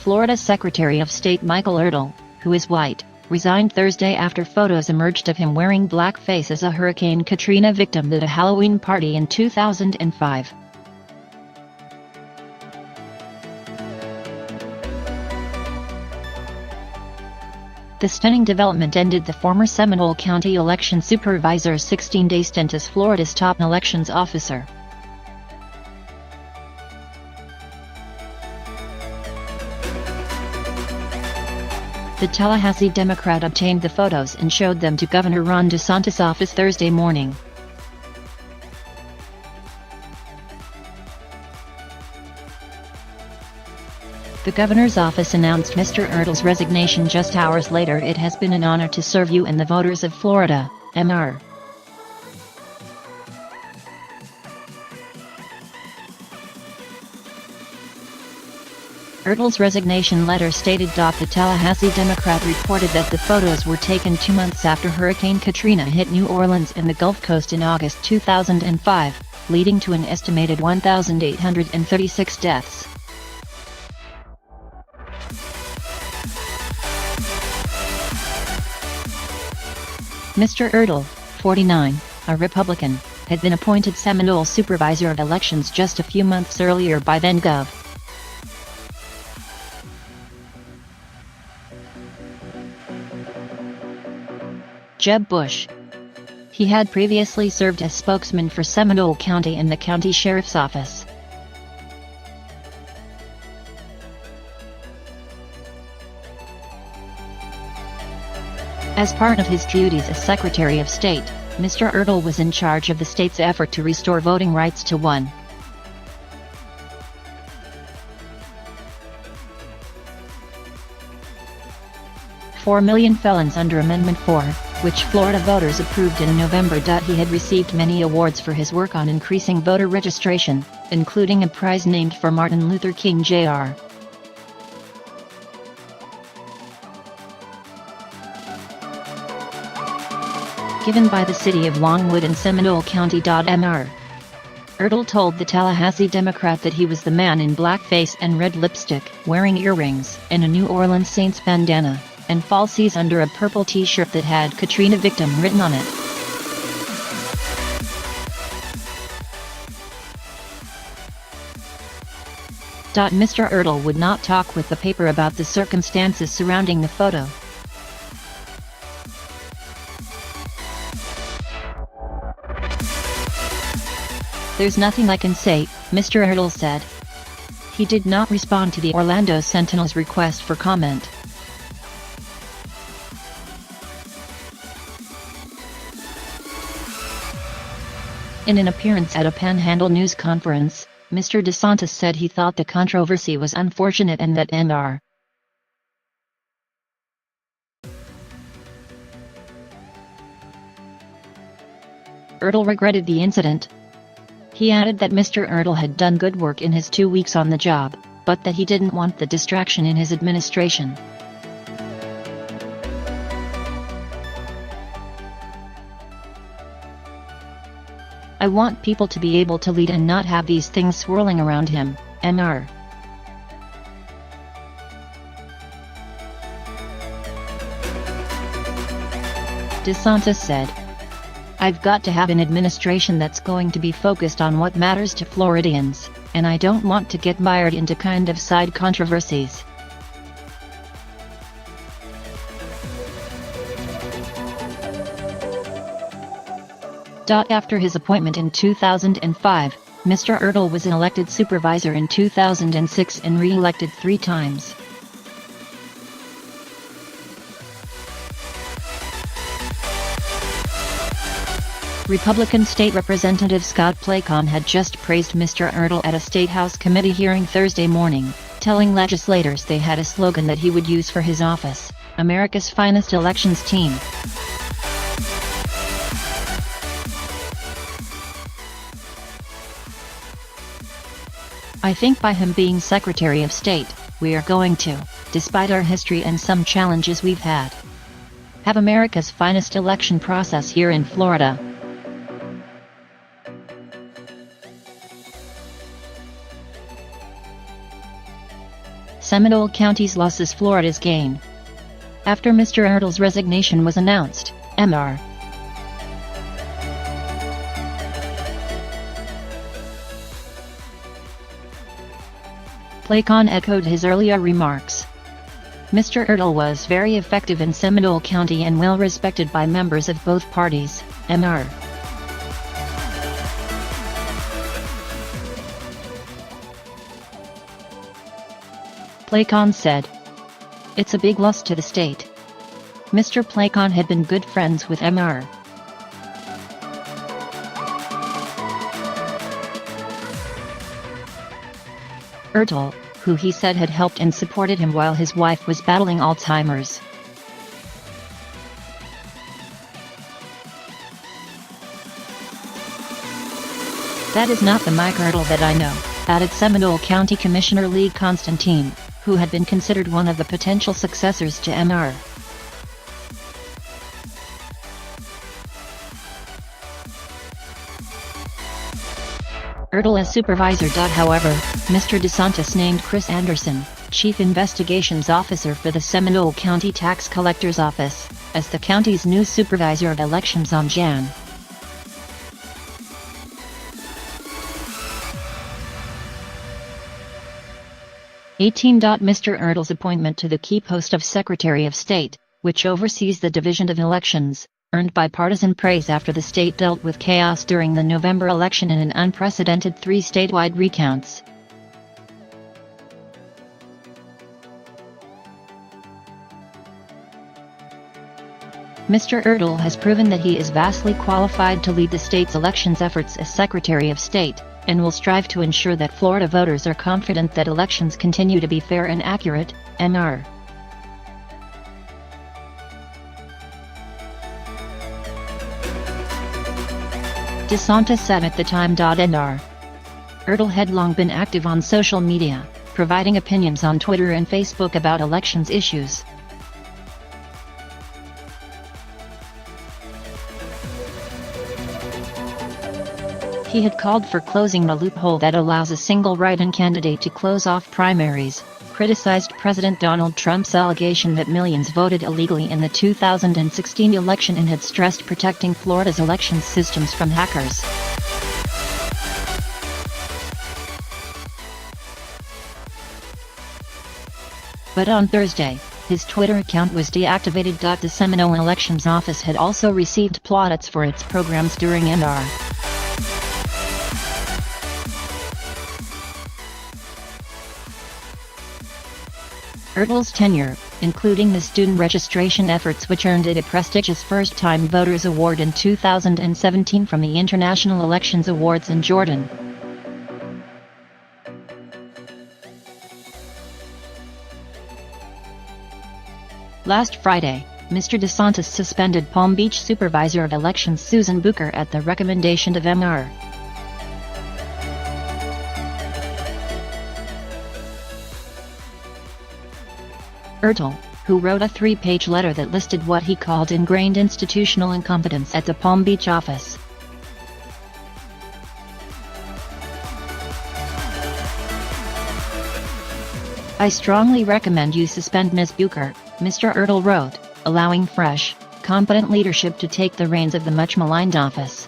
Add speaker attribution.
Speaker 1: Florida Secretary of State Michael Ertel, who is white, resigned Thursday after photos emerged of him wearing blackface as a Hurricane Katrina victim at a Halloween party in 2005. The stunning development ended the former Seminole County election supervisor's 16-day stint as Florida's top elections officer. The Tallahassee Democrat obtained the photos and showed them to Governor DeSantis' office Thursday morning. The governor's office announced Mr. Ertel's resignation just hours later. "It has been an honor to serve you and the voters of Florida, Mr. Ertel's resignation letter stated. The Tallahassee Democrat reported that the photos were taken 2 months after Hurricane Katrina hit New Orleans and the Gulf Coast in August 2005, leading to an estimated 1,836 deaths. Mr. Ertel, 49, a Republican, had been appointed Seminole supervisor of elections just a few months earlier by then-Gov. Jeb Bush. He had previously served as spokesman for Seminole County in the county sheriff's office. As part of his duties as Secretary of State, Mr. Ertel was in charge of the state's effort to restore voting rights to 1.4 million felons under Amendment 4, which Florida voters approved in November. He had received many awards for his work on increasing voter registration, including a prize named for Martin Luther King Jr. given by the city of Longwood and Seminole County. Mr. Ertel told the Tallahassee Democrat that he was the man in blackface and red lipstick, wearing earrings and a New Orleans Saints bandana, and falsies under a purple t-shirt that had Katrina victim written on it. Mr. Ertel would not talk with the paper about the circumstances surrounding the photo. "There's nothing I can say," Mr. Ertel said. He did not respond to the Orlando Sentinel's request for comment. In an appearance at a Panhandle news conference, Mr. DeSantis said he thought the controversy was unfortunate and that Mr. Ertel regretted the incident. He added that Mr. Ertel had done good work in his 2 weeks on the job, but that he didn't want the distraction in his administration. "I want people to be able to lead and not have these things swirling around him," Mr. DeSantis said. "I've got to have an administration that's going to be focused on what matters to Floridians, and I don't want to get mired into kind of side controversies." After his appointment in 2005, Mr. Ertel was an elected supervisor in 2006 and re-elected 3 times. Republican State Representative Scott Placom had just praised Mr. Ertel at a State House committee hearing Thursday morning, telling legislators they had a slogan that he would use for his office: "America's Finest Elections Team." "I think by him being Secretary of State, we are going to, despite our history and some challenges we've had, have America's finest election process here in Florida." Seminole County's loss is Florida's gain. After Mr. Ertel's resignation was announced, Mr. Placon echoed his earlier remarks. Mr. Ertel was very effective in Seminole County and well respected by members of both parties, Mr. Placon said. It's a big loss to the state. Mr. Placon had been good friends with Mr. Ertel, who he said had helped and supported him while his wife was battling Alzheimer's. That is not the Mike Ertel that I know, added Seminole County Commissioner Lee Constantine, who had been considered one of the potential successors to Mr. Ertel as supervisor. However, Mr. DeSantis named Chris Anderson, Chief Investigations Officer for the Seminole County Tax Collector's Office, as the county's new supervisor of elections on Jan. 18. Mr. Ertel's appointment to the key post of Secretary of State, which oversees the division of elections, earned bipartisan praise after the state dealt with chaos during the November election in an unprecedented 3 statewide recounts. Mr. Ertel has proven that he is vastly qualified to lead the state's elections efforts as Secretary of State, and will strive to ensure that Florida voters are confident that elections continue to be fair and accurate, Mr. DeSantis said at the time. Mr. Ertel had long been active on social media, providing opinions on Twitter and Facebook about elections issues. He had called for closing the loophole that allows a single write-in candidate to close off primaries, criticized President Donald Trump's allegation that millions voted illegally in the 2016 election, and had stressed protecting Florida's elections systems from hackers. But on Thursday, his Twitter account was deactivated. The Seminole Elections Office had also received plaudits for its programs during Mr. Ertel's tenure, including the student registration efforts which earned it a prestigious First-Time Voters Award in 2017 from the International Elections Awards in Jordan. Last Friday, Mr. DeSantis suspended Palm Beach Supervisor of Elections Susan Booker at the recommendation of Mr. Ertel, who wrote a 3-page letter that listed what he called ingrained institutional incompetence at the Palm Beach office. I strongly recommend you suspend Ms. Booker, Mr. Ertel wrote, allowing fresh, competent leadership to take the reins of the much-maligned office.